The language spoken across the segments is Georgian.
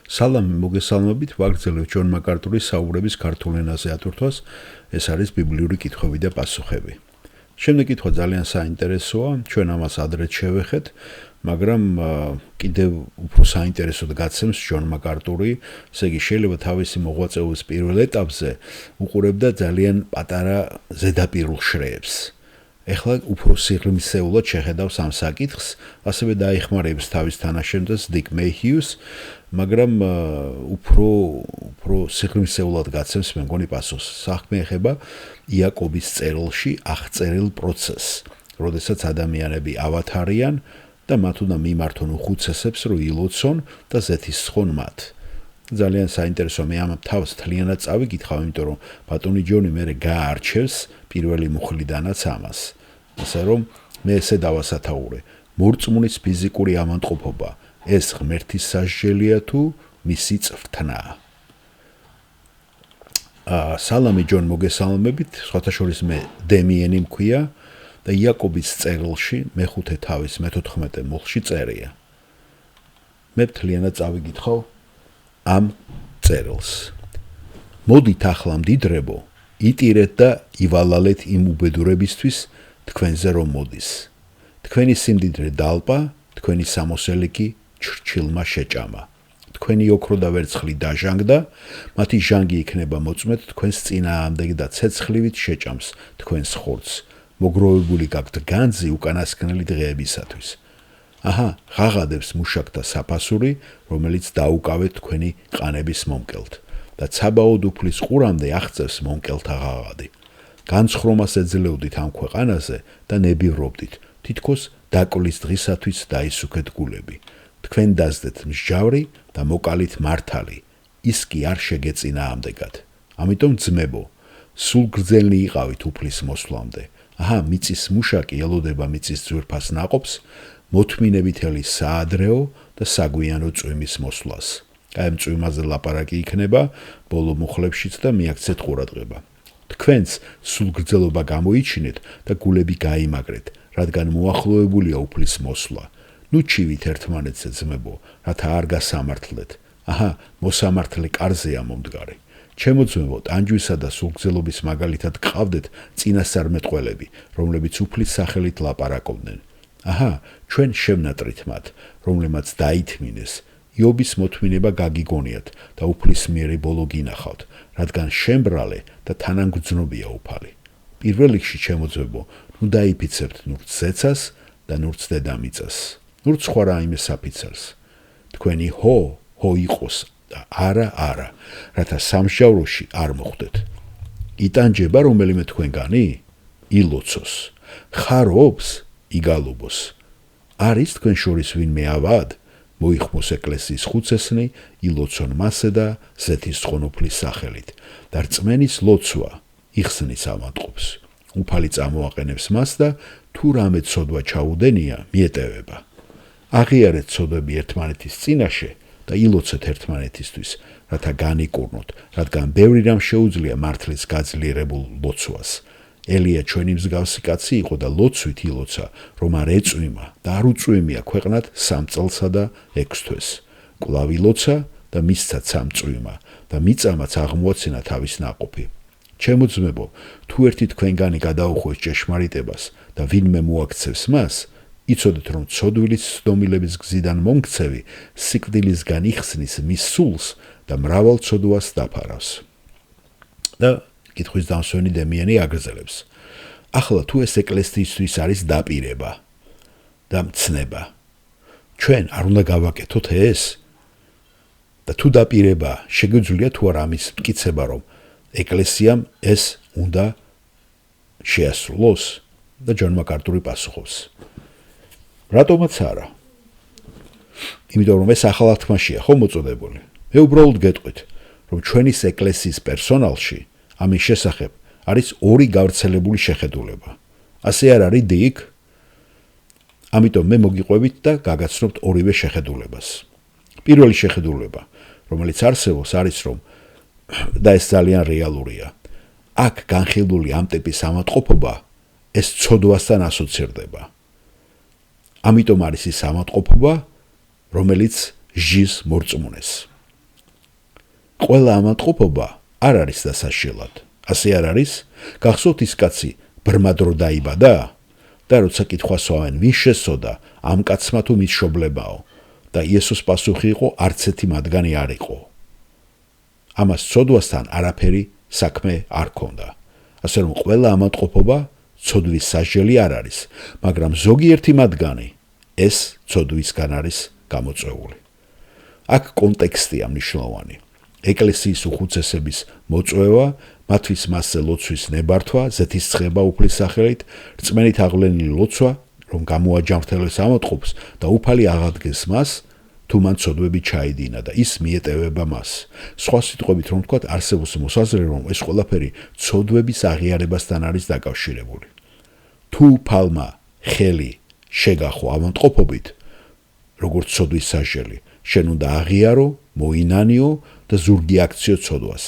სალამი მოგესალმებით, ვაგრძელებთ ჯონ მაკარტურის საუბრების ქართულ ენაზე ატვირთვას, ეს არის ბიბლიური კითხვები და პასუხები. Შემდეგ კითხვა ძალიან საინტერესოა, ჩვენ ამას ადრეც შევეხეთ, მაგრამ კიდევ უფრო საინტერესოდ გაცემს ჯონ მაკარტური, ესე იგი შეიძლება თავისი მოღვაწეობის პირველ ეტაპზე უყურებდა ძალიან პატარა ზედაპირულ შრეებს. ეხლა უფრო სიღრმისეულად შეხედავს ამ საკითხს, ასევე დაიხმარებს თავის თანაშემწეს დიკ მეჰიუს, მაგრამ უფრო სიღრმისეულად გაცემს მე მგონი პასუხს. საქმე ეხება იაკობის წერილში აღწერილ პროცესს, როდესაც ადამიანები ავათარიან და მათ უნდა მიმართონ უხუცესებს, რომ ილოცონ და ზეთისხონ მათ. ძალიან საინტერესო, მე ამ თავს თლიანად წავიკითხავ, იმიტომ რომ ბატონი ჯონი მერე გაარჩევს პირველი მუხლიდანაც ამას. ასე რომ მე ესე დავასათაურე, მორწმუნის ფიზიკური ავადმყოფობა ეს ღმერთის სასჯელია თუ მისი წვრთნაა. სალამი ჯონ მოგესალმებით, სხვათა შორის მე დემიენი მქვია და იაკობის წერილში მეხუთე თავის მე-14 მუხლში წერია. მე თლიანად წავიკითხავ ამ წერილს. მოდით ახლა მდიდრებო, იტირეთ და ივალალეთ იმ უბედურებისთვის თქვენზე რომ მოდის. თქვენი სიმდიდრე დალპა, თქვენი სამოსელი კი ჩრჩილმა შეჭამა. თქვენი ოქრო და ვერცხლი დაჟანგდა, მათი ჟანგი იქნება მოწმეთ თქვენს წინააღმდეგ და ცეცხლივით შეჭამს თქვენს ხორცს. მოგროვებული გაქვთ განძი უკანასკნელი დღეებისათვის. აჰა, ღაღადებს მუშაკთა საფასური, რომელიც დაუკავეთ თქვენი ყანების მომკელთ და ცაბაოდ უფლის ყურამდე აღწევს მომკელთა ღაღადი. განცხრომას ეძლევდით ამ ქვეყანაზე და ნებივრობდით, თითქოს დაკლის დღისათვის დაისუქეთ გულები. თქვენ დასდეთ მსჯავრი და მოკალით მართალი, ის კი არ შეგეწინააღმდეგათ. ამიტომ ძმებო, სულ გრძელნი იყავით უფლის მოსვლამდე. აჰა, მიწის მუშაკი ელოდება მიწის ძვირფას ნაყოფს, მოთმინებითელი საადრეო და საგვიანო წვიმის მოსვლას. აი ამ წვიმაზე ლაპარაკი იქნება ბოლო მუხლებშიც და მიაქცეთ ყურადღება. თქვენც სულ გრძელობა გამოიჩინეთ და გულები გაიმაგრეთ, რადგან მოახლოებულია უფლის მოსვლა. ნუ ჩივით ერთმანეთზე ძმებო, რათა არ გასამართლეთ. აჰა, მოსამართლე კარზეა მომდგარი. ჩემო ძმებო, ტანჯვისა და სულგრძელობის მაგალითად გყავდეთ წინასწარმეტყველები, რომლებიც უფლის სახელით ლაპარაკობდნენ. აჰა, ჩვენ შევნატრით მათ, რომლებმაც დაითმინეს. იობის მოთმინება გაგიგონიათ და უფლის მიერი ბოლო გინახავთ, რადგან შემბრალე და თანამგრძნობია უფალი. პირველ რიგში ჩემო ძმებო, ნუ დაიფიცებთ ნურც ზეცას და ნურც დედამიწას. ნურც სხვა რაიმე საფიცარს. თქვენი ჰო იყოს და არა, რათა სამსჯავროში არ მოხვდეთ. იტანჯება რომელიმე თქვენგანი? ილოცოს. ხარობს? იგალობოს. არის თქვენ შორის ვინმე ავად? მოიხმოს ეკლესიის ხუცესნი, ილოცონ მასე და ზეთისხონ უფლის სახელით. და რწმენის ლოცვა იხსნის ავადმყოფს. უფალი წამოაყენებს მას და თუ რამე ცოდვა ჩაუდენია, მიეტევება. აღიარეთ ცოდვები ერთმანეთის წინაშე და ილოცეთ ერთმანეთისთვის, რათა განიკურნოთ, რადგან ბევრი რამ შეუძლია მართლის გაძლიერებულ ლოცვას. ელია ჩვენი მსგავსი კაცი იყო და ლოცვით ილოცა, რომ არ ეწვიმა და არ უწვიმია ქვეყნად 3 წელსა და 6 თვეს. კვლავ ილოცა და მისცა 3 წვიმა და მიწამაც აღმოაჩინა თავის ნაყოფი. ჩემო ძმებო, თუ ერთი თქვენგანი გადაუხვეს ჭეშმარიტებას და ვინმე მოაქცევს მას, იცოდეთ რომ ცოდვილის ცდომილების გზიდან მომქცევი სიკვდილისგან იხსნის მის სულს და მრავალ ცოდვას დაფარავს. და კითხვის დამსვენი დემიანი აგრძელებს. ახლა თუ ეს ეკლესიისთვის არის დაპირება და მცნება, ჩვენ არ უნდა გავაკეთოთ ეს? და თუ დაპირება, შეგვიძლია თუ არა ამის მტკიცება, რომ ეკლესიამ ეს უნდა შეასრულოს? და ჯონ მაკარტური პასუხობს. რატომაც არა? იმიტომ რომ ეს ახალ თქმაშია ხო მოწოდებული. მე უბრალოდ გეტყვით, რომ ჩვენის ეკლესიის პერსონალში ამის შესახებ არის 2 გავრცელებული შეხედულება. ასე არ არის დიკ? ამიტომ მე მოგიყვებით და გაგაცნობთ ორივე შეხედულებას. პირველი შეხედულება, რომელიც არსებობს, არის რომ და ეს ძალიან რეალურია. აქ განხილული ამ ტიპის ავადმყოფობა ეს ცოდვასთან ასოცირდება. ამიტომ არის ის ავადმყოფობა, რომელიც ჟის მორწმუნეს. ყველა ამატყოფობა არ არის დასაშილად. ასე არ არის? გახსოვთ ის კაცი ბრმად რო დაიბადა და როცა კითხვასვავენ ვინ შესწოდა ამ კაცმა თუ მის მშობლებაო და იესოს პასუხი იყო არც ერთი მათგანი არ იყო. ამას ცოდვასთან არაფერი საქმე არ ჰქონდა. ასე რომ ყველა ამატყოფობა ცოდვის სასჯელი არ არის, მაგრამ ზოგიერთი მათგანი ეს ცოდვისგან არის გამოწვეული. აქ კონტექსტია მნიშვნელოვანი. ეკლესიის უხუცესების მოწვევა, მათთვის მასზე ლოცვის ნებართვა, ზეთისცხება უფლის სახელით, რწმენით აღვლენილი ლოცვა, რომ გამოაჯამრთელოს ამოტყოფს და უფალი აღადგეს მას, თუ მან ცოდვები ჩაიდინა და ის მიეტევება მას. სხვა სიტყვებით რომ ვთქვათ, არსებობს მოსაზრება, რომ ეს ყველაფერი ცოდვების აღიარებასთან არის დაკავშირებული. თუ უფალმა ხელი შეგახო ამოტყოფობით, როგორც ცოდვის სასჯელი, შენ უნდა აღიარო, მოინანიო და ზურგი აქციო ცოდვას.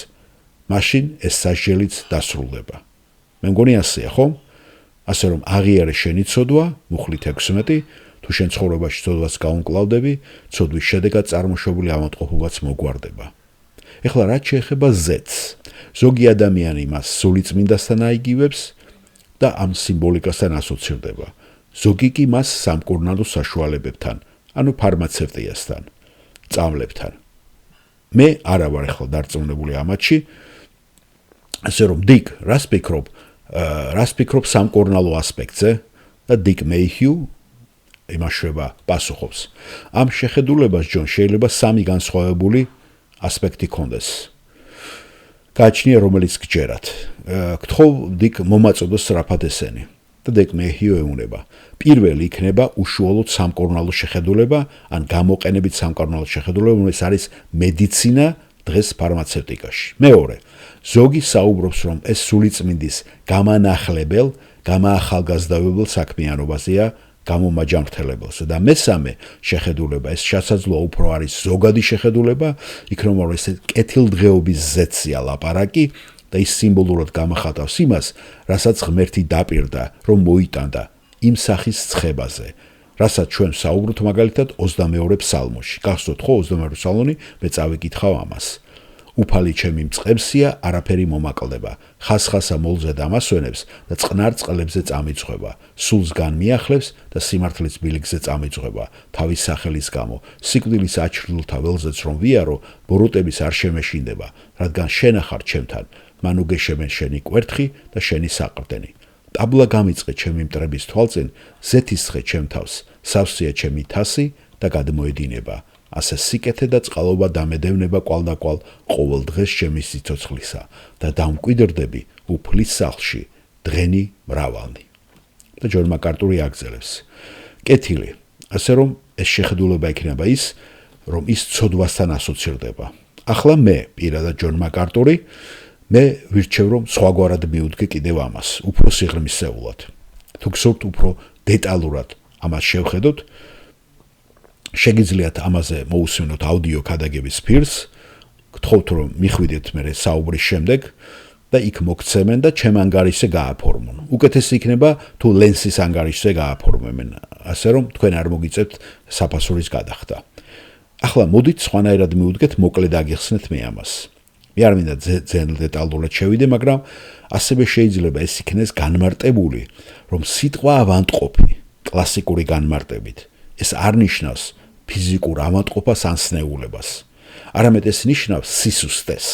მაშინ ეს სასჯელიც დასრულდება. მე მგონი ასეა, ხო? ასე რომ აღიარე შენი ცოდვა, მუხლით 16, თუ შენ ცხოვრებაში ცოდვას გაუმკლავდები, ცოდვის შედეგად წარმოშობილი ამოტყოფობაც მოგვარდება. ეხლა რაც შეეხება ზეთს, ზოგი ადამიანი მას სულიწმინდასთან აიგივებს და ამ სიმბოლიკასთან ასოცირდება. ზოგი კი მას სამკურნალო საშუალებებთან, ანუ ფარმაცევტიასთან, წამლებთან. მე არა ვარ ახლა დარწმუნებული ამათში, ასე რომ დიკ რას ფიქრობ სამკურნალო ასპექტზე და დიკ მეიჰიუ იმაშვება პასუხობს. ამ შეხედულებას ჯონ შეიძლება სამი განსხვავებული ასპექტი ჰქონდეს. გააჩნია რომელიც გჯერათ. გთხოვ დიკ მომაწოდოს სწრაფად ესენი. და დიკ მეიჰიუ ეუბნება. პირველი იქნება უშუალოდ სამკურნალო შეხედულება, ან გამოყენებით სამკურნალო შეხედულება, რომელიც არის მედიცინა დღეს ფარმაცევტიკაში. მეორე, ზოგი საუბრობს, რომ ეს სულიწმინდის გამანახლებელ, გამაახალგაზრდავებელ საქმიანობაზეა, გამომაჯამრთელებელსა და მესამე შეხედულება, ეს შესაძლოა უფრო არის ზოგადი შეხედულება, იქ რომ ეს კეთილდღეობის ზეთსია ლაპარაკი და ის სიმბოლურად გამახატავს იმას, რასაც ღმერთი დაპირდა, რომ მოიტანდა იმ სახის ცხებაზე, რასაც ჩვენ საუბრობთ მაგალითად 22 ფსალმოში. გახსოვთ ხო 22 ფსალმი, მე წავიკითხავ ამას. უფალი ჩემი მწყემსია, არაფერი მომაკლდება. ხასხასა მოლზე დამასვენებს და წყნარ წყლებზე წამიძღვება. სულს განმიახლებს და სიმართლის ბილიკზე წამიძღვება. თავის სახელის გამო, სიკვდილის აჩრდილთა ველზეც რომ ვიარო, ბოროტების არ შემეშინდება, რადგან შენ ახარ ჩემთან. მან უგეშებენ შენი კვერთხი და შენი საყრდენი. ტაბლა გამიწყე ჩემი მტრების თვალწინ, ზეთისხე ჩემ თავს, სავსეა ჩემი თასი და გადმოედინება. ასე სიკეთე და წყალობა დამედევნება კვალდაკვალ ყოველ დღეს ჩემი სიცოცხლისა და დამკვიდრდები უფლის სახლში დღენი მრავალნი. და ჯონ მაკარტური აგზელებს. კეთილი, ასე რომ ეს შეხედულება იქნება ის, რომ ის ცოდვასთან ასოცირდება. ახლა მე, პირადად ჯონ მაკარტური, მე ვირჩევ რომ სხვაგვარად მივუდგე კიდევ ამას, უფრო სიღრმისეულად. თუ გსურთ უფრო დეტალურად ამას შევხედოთ, შეგიძლიათ ამაზე მოусმინოთ აუდიო ქადაგების ფირს, გთხოვთ რომ მიხვიდეთ მე საუბრის შემდეგ და იქ მოგცემენ და ჩემ ანგარიშზე გააფორმონ. უკეთესი იქნება თუ ლენსის ანგარიშზე გააფორმებენ, ასე რომ თქვენ არ მოგიწევთ საფასურის გადახდა. ახლა მოდით სხვანაირად მივუდგეთ, მოკლედ აგიხსნეთ მე ამას. მე არ მინდა ძენ დეტალურად შევიდე, მაგრამ ასევე შეიძლება ეს იქნეს განმარტებული, რომ სიტყვა ავადმყოფი კლასიკური განმარტებით ეს არ ნიშნავს ფიზიკურ ავადმყოფას ან სნეულებას. არამედ ეს ნიშნავს სისუსტეს.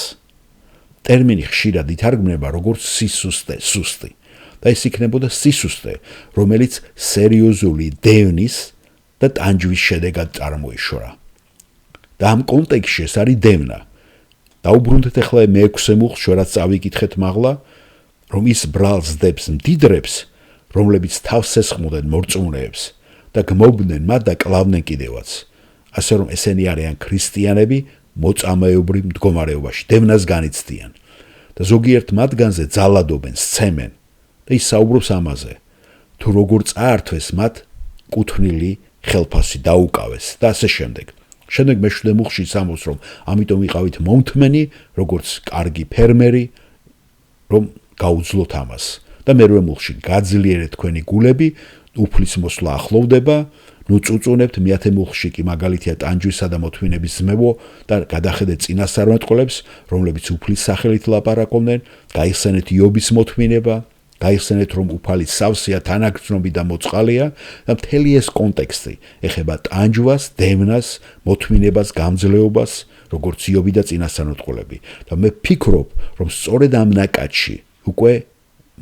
ტერმინი ხშირად ითარგმნება როგორც სისუსტე, სუსტი. და ეს იქნებოდა სისუსტე, რომელიც სერიოზული დევნის და ტანჯვის შედეგად წარმოიშორა. და ამ კონტექსტში ეს არის დევნა. დაუბრუნდეთ ახლა მე-6 მუხლს, რაც წავიკითხეთ მაღლა, რომ ის ბრალს დებს მდიდრებს, რომლებიც თავს ესხმოდნენ მორწმუნეებს და გმობდნენ მათ და კლავდნენ კიდევაც. ასე რომ ესენი არიან ქრისტიანები მოწამეობრივ მდგომარეობაში, დევნას განიცდიან და ზოგიერთ მათგანზე ძალადობენ, სცემენ და ის საუბრობს ამაზე, თუ როგორ წაართვეს მათ კუთვნილი ხელფასი დაუკავეს და ასე შემდეგ. შემდეგ მე-7 მუხლში ამბობს, რომ ამიტომ ვიყავით მომთმენი, როგორც კარგი ფერმერი, რომ გაუძლოთ ამას. და მე-8 მუხლში გაძლიერეთ თქვენი გულები, უფლის მოსვლა ახლოვდება, ნუ წუწუნებთ მეათე მუხლში კი მაგალითია ტანჯვისა და მოთმინების ძმებო და გადახედეთ წინასწარმეტყველებს, რომლებიც უფლის სახელით ლაპარაკობდნენ, გაიხსენეთ იობის მოთმინება, გაიხსენეთ რომ უფალი სავსეა, თანაგრძნობი და მოწყალეა და მთელი ეს კონტექსტი ეხება ტანჯვას, დევნას, მოთმინებას, გამძლეობას, როგორც იობი და წინასწარმეტყველები. და მე ფიქრობ, რომ სწორედ ამ ნაკადში უკვე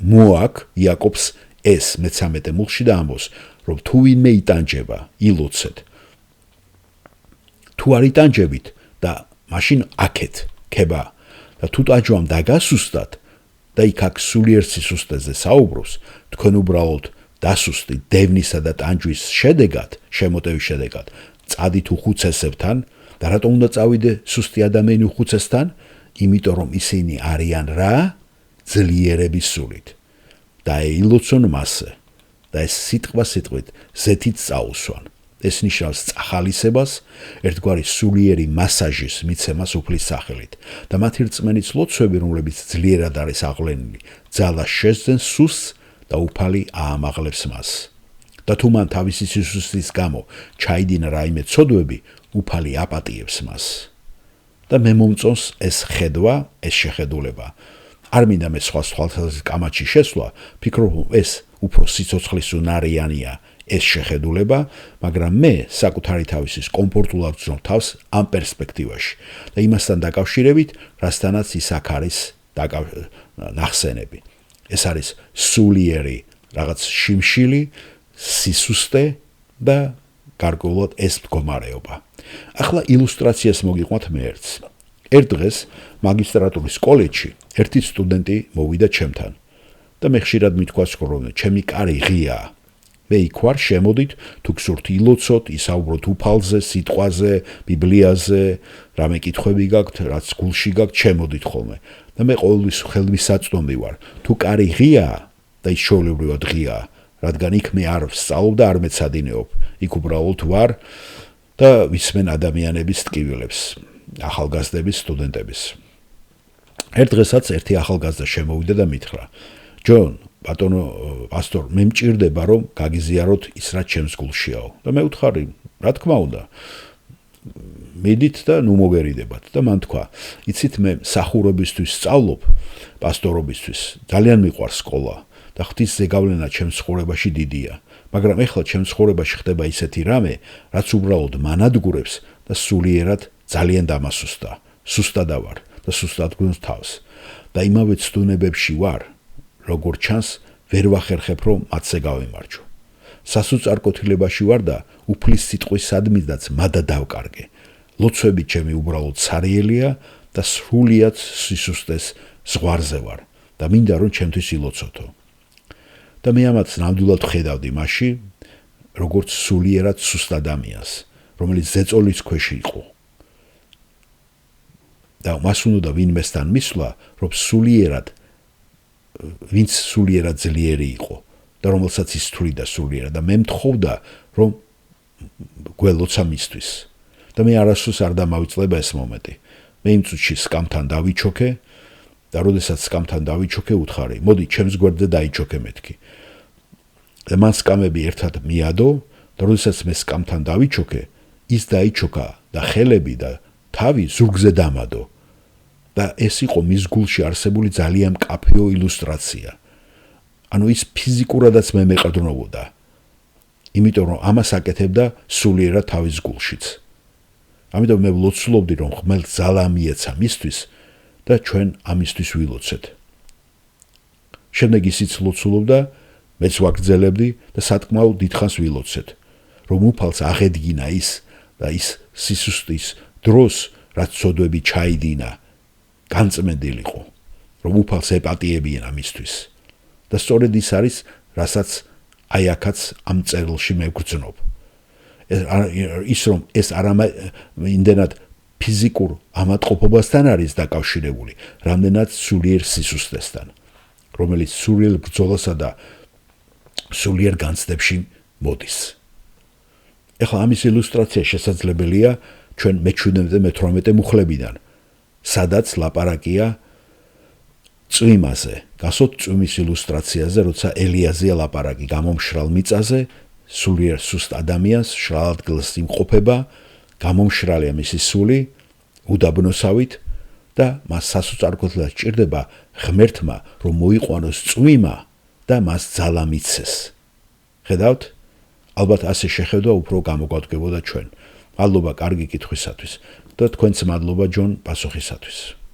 მოაქვს იაკობს ეს მე-13 მუხლში და ამბობს, რომ თუ ვინმე იტანჯება, ილოცეთ. თუ არ იტანჯებით და მაშინ აქეთ ქება და თუ ტანჯვამ დაგასუსტათ და იქ აქ სულიერ სისუსტეზე საუბრობს, თქვენ უბრალოდ დასუსტით დევნისა და ტანჯვის შედეგად, შემოტევის შედეგად, წადით უხუცესებთან და რატომ უნდა წავიდე სუსტი ადამიანი უხუცესთან? იმიტომ რომ ისინი არიან რა? ძლიერების სულით. და ილოცონ მასზე. და ეს სიტყვით ზეთით წაუსვან. ეს ნიშნავს წახალისებას, ერთგვარი სულიერი მასაჟის მიცემას უფლის სახელით და მათი რწმენის ლოცვები, რომლებიც ძლიერად არის აღლენილი, ძალას შესძენ სუსტს და უფალი აამაღლებს მას. და თუ მან თავისი სისუსტის გამო ჩაიდინა რაიმე ცოდვები, უფალი აპატიებს მას. და მე მომწონს ეს ხედვა, ეს შეხედულება. არ მინდა მე სხვა თვალსაზრისით კამათში შესვლა, ფიქრობ ეს უფრო სიცოცხლის უნარიანია ეს შეხედულება, მაგრამ მე საკუთარი თავისის კომფორტულად ვძნობ თავს ამ პერსპექტივაში და იმასთან დაკავშირებით, რასთანაც ის აქ არის ნახსენები. ეს არის სულიერი რაღაც შიმშილი, სისუსტე და გარკვეულად ეს მდგომარეობა. ახლა ილუსტრაციას მოგიყვანთ მე ერთს. ერთ დღეს მაგისტრატურის კოლეჯში ერთი სტუდენტი მოვიდა ჩემთან და მე ხშირად მithქვას რომ ჩემი კარი ღიაა. მე იქ ვარ, შემოდით, თუ გსურთ ილოცოთ, ისაუბროთ უფალზე, სიტყვაზე, ბიბლიაზე, რამე კითხვები გაქვთ, რაც გულში გაქვთ, შემოდით ხოლმე. და მე ყოველთვის ხელმისაწვდომი ვარ. თუ კარი ღიაა და ის ჩვეულებრივად ღიაა, რადგან იქ მე არ ვსწავლობ და არ მეცადინეობ. იქ უბრალოდ ვარ და ვისმენ ადამიანების ტკივილებს, ახალგაზრდების, სტუდენტების. ერთ დღესაც ერთი ახალგაზრდა შემოვიდა და მითხრა: ჯონ, ბატონო პასტორ, მე მჭირდება რომ გაგიზიაროთ ის რაც ჩემს გულშიაო. და მე ვთხარი, რა თქმა უნდა, მიდით და ნუ მოგერიდებათ. და მან თქვა, იცით მე მსახურობისთვის სწავლობ, პასტორობისთვის, ძალიან მიყვარს სკოლა და ღვთის ზეგავლენა ჩემს ცხოვრებაში დიდია. მაგრამ ეხლა ჩემს ცხოვრებაში ხდება ისეთი რამე, რაც უბრალოდ მანადგურებს და სულიერად ძალიან დამასუსტა. სუსტადა ვარ და სუსტად გვინს თავს. და იმავე ცდუნებებში ვარ, როგორც ჩანს, ვერ ვახერხებ რომ მათზე გავიმარჯვო. სასუწარკვეთილებაში ვარ და უფლის სიტყვის სადმიდაც მადა დავკარგე. ლოცვები ჩემი უბრალოდ ცარიელია და სრულიად სისუსტეს ზღვარზე ვარ და მინდა რომ ჩემთვის ილოცოთო. და მე ამათ ნამდვილად ხედავდი მასში, როგორც სულიერად სუსტ ადამიანს, რომელიც ზეწოლის ქვეშ იყო. და მას უნდა ვინმესთან მისვლა, რომ ვინც სულიერად ძლიერი იყო და რომელსაც ის თვლიდა სულიერად და მე მთხოვდა რომ გველოცა მისთვის. და მე არასდროს არ დამავიწყდება ეს მომენტი. მე იმ წუთში სკამთან დავიჩოქე და როდესაც სკამთან დავიჩოქე, უთხარი, მოდი ჩემს გვერდზე დაიჩოქე მეთქი. და მან სკამები ერთად მიადო და როდესაც მე სკამთან დავიჩოქე, ის დაიჩოქა და ხელები და თავი ზურგზე დამადო. და ეს იყო მის გულში არსებული ძალიან მკაფიო ილუსტრაცია. ანუ ის ფიზიკურადაც მე მეყრდნობოდა. იმიტომ რომ ამას აკეთებდა სულიერად თავის გულშიც. ამიტომ მე ვლოცულობდი რომ ღმერთს ძალა მიეცა მისთვის და ჩვენ ამისთვის ვილოცეთ. შემდეგ ისიც ლოცულობდა, მეც ვაგრძელებდი და სათქმაოდ დიდხანს ვილოცეთ, რომ უფალს აღედგინა ის და ის სისუსტის დროს, რაც ცოდვები ჩაიდინა, განწმენდილიყო, რომ უფალს ეპატიებინა მისთვის. და სწორედ ის არის, რასაც აი აქაც ამ წერილში მე ვგრძნობ. ის რომ ეს არა იმდენად ფიზიკურ ამატყოფობასთან არის დაკავშირებული, რამდენად სულიერ სისუსტესთან, რომელიც სულიერ ბრძოლასა და სულიერ განცდებში მოდის. ეხლა ამის ილუსტრაცია შესაძლებელია ჩვენ მე-17 მე-18 მუხლებიდან, სადაც ლაპარაკია წვიმაზე, გასოთ წვიმის ილუსტრაციაზე, როცა ელიაზია ლაპარაკი გამომშრალ მიწაზე, სულიერ სუსტ ადამიანს შრალ ადგილს იმყოფება, გამომშრალია მისი სული, უდაბნოსავით და მას სასოწარკვეთლად სჭირდება ღმერთმა, რომ მოიყვანოს წვიმა და მას ძალა მიცეს. ხედავთ? ალბათ ასე შეხედვა უფრო გამოგვადგებოდა ჩვენ. მადლობა კარგი კითხვისათვის და თქვენც მადლობა ჯონ პასუხისათვის.